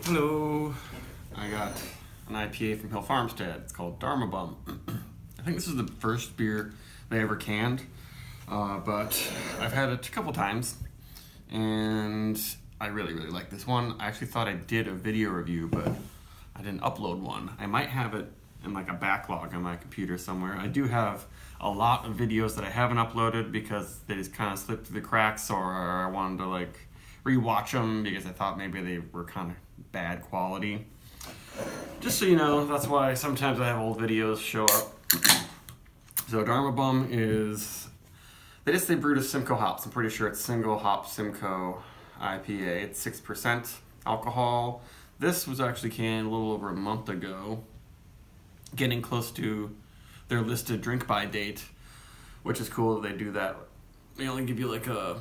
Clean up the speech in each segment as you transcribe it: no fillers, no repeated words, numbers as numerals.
Hello, I got an IPA from Farmstead. It's called Dharma. I think this is the first beer they ever canned, but I've had it a couple times, and I really like this one. I actually thought I did a video review, but I didn't upload one. I might have it in like a backlog on my computer somewhere. I do have a lot of videos that I haven't uploaded because they just kind of slipped through the cracks, or I wanted to like rewatch them because I thought maybe they were kind of bad quality. Just so you know, that's why sometimes I have old videos show up. So Dharma is, they brewed a Simcoe hops. I'm pretty sure it's single hop Simcoe IPA. It's 6% alcohol. This was actually canned a little over a month ago, getting close to their listed drink by date, which is cool that they do that. They only give you like a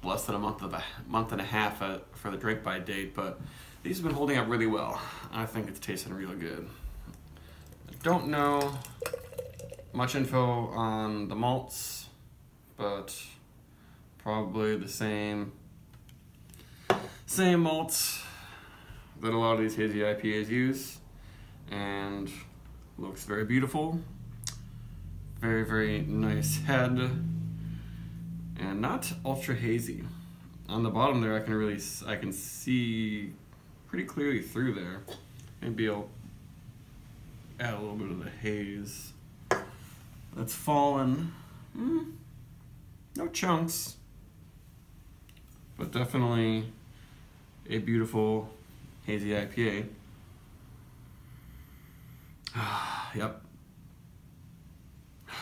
less than a month and a half for the drink by date, but these have been holding up really well. I think it's tasting real good. I don't know much info on the malts, but probably the same malts that a lot of these hazy IPAs use, and looks very beautiful. Very nice head, and not ultra hazy. On the bottom there, I can see pretty clearly through there. Maybe I'll add a little bit of the haze that's fallen. No chunks, but definitely a beautiful hazy IPA. Yep.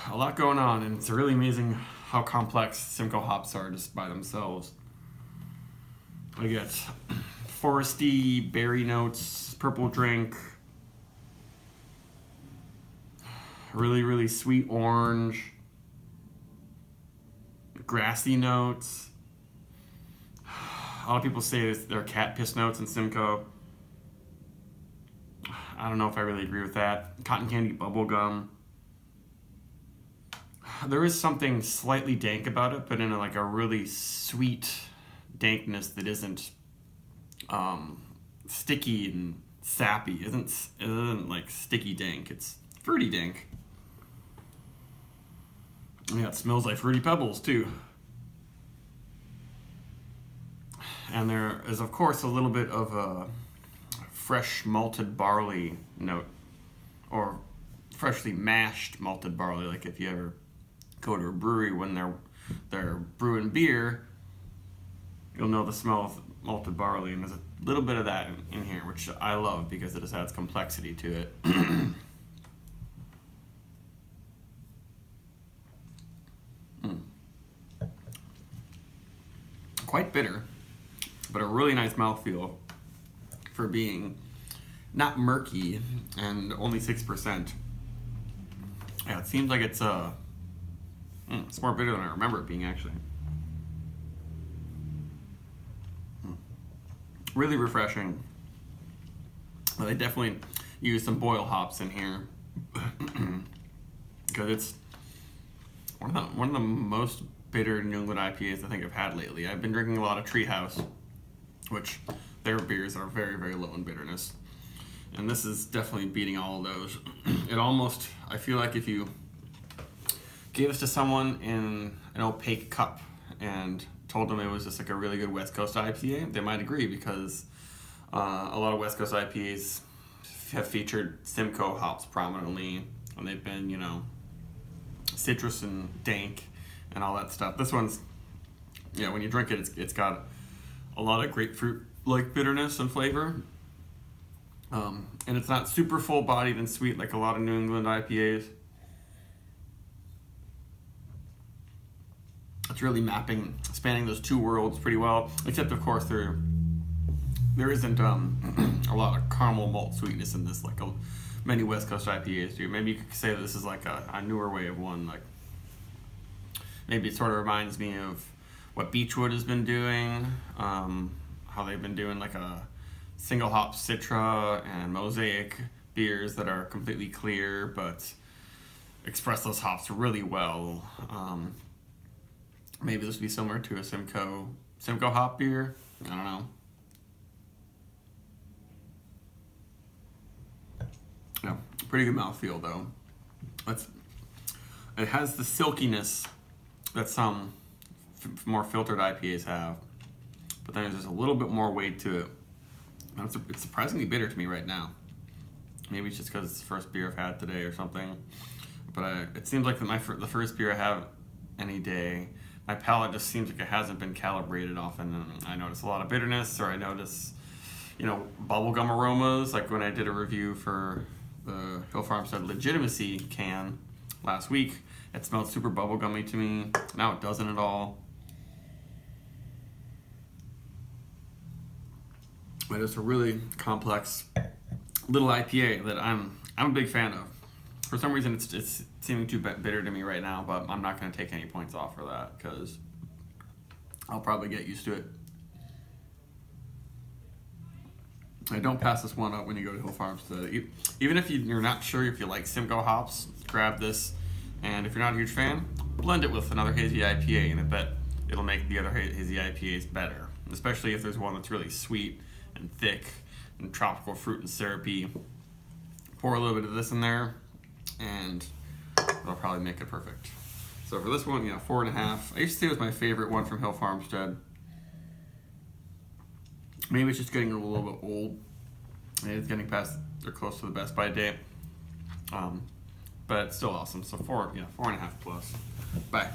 A lot going on, and it's really amazing how complex Simcoe hops are just by themselves. I get foresty berry notes, purple drink, really sweet orange, grassy notes. A lot of people say there are cat piss notes in Simcoe. I don't know if I really agree with that. Cotton candy bubble gum. There is something slightly dank about it, but in a really sweet dankness that isn't sticky and sappy. It isn't like sticky dank. It's fruity dank. Yeah, it smells like Fruity Pebbles too. And there is, of course, a little bit of a fresh malted barley note, or freshly mashed malted barley. Like if you ever go to a brewery when they're brewing beer, you'll know the smell of malted barley, and there's a little bit of that in here, which I love because it just adds complexity to it. Quite bitter, but a really nice mouthfeel for being not murky and only 6%. Yeah, it seems like it's more bitter than I remember it being, actually. Really refreshing. But they definitely use some boil hops in here because it's one of the most bitter New England IPAs I think I've had lately. I've been drinking a lot of Treehouse, which their beers are very low in bitterness, and this is definitely beating all of those. I feel like if you gave this to someone in an opaque cup and told them it was just like a really good West Coast IPA, they might agree, because a lot of West Coast IPAs have featured Simcoe hops prominently, and they've been, citrus and dank and all that stuff. This one's, when you drink it, it's got a lot of grapefruit-like bitterness and flavor. And it's not super full-bodied and sweet like a lot of New England IPAs. It's really spanning those two worlds pretty well, except of course there isn't a lot of caramel malt sweetness in this like many West Coast IPAs do. Maybe you could say that this is like a newer way of one. Like maybe it sort of reminds me of what Beechwood has been doing, how they've been doing like a single hop Citra and Mosaic beers that are completely clear but express those hops really well. Maybe this would be similar to a Simcoe hop beer. I don't know. Pretty good mouthfeel though. It has the silkiness that some more filtered IPAs have, but then there's just a little bit more weight to it. And it's surprisingly bitter to me right now. Maybe it's just because it's the first beer I've had today or something. But it seems like the first beer I have any day, my palate just seems like it hasn't been calibrated often. And I notice a lot of bitterness, or I notice, bubblegum aromas. Like when I did a review for the Hill Farmstead Legitimacy can last week, it smelled super bubblegummy to me. Now it doesn't at all. But it's a really complex little IPA that I'm a big fan of. For some reason, it's seeming too bitter to me right now, but I'm not going to take any points off for that because I'll probably get used to it. I don't pass this one up when you go to Hill Farmstead. Even if you're not sure if you like Simcoe hops, grab this. And if you're not a huge fan, blend it with another hazy IPA, and I bet it'll make the other hazy IPAs better. Especially if there's one that's really sweet and thick and tropical fruit and syrupy. Pour a little bit of this in there, and it'll probably make it perfect. So for this one, 4.5. I used to say it was my favorite one from Hill Farmstead. Maybe it's just getting a little bit old. Maybe it's getting past or close to the best by date. But it's still awesome. So 4.5 plus. Bye.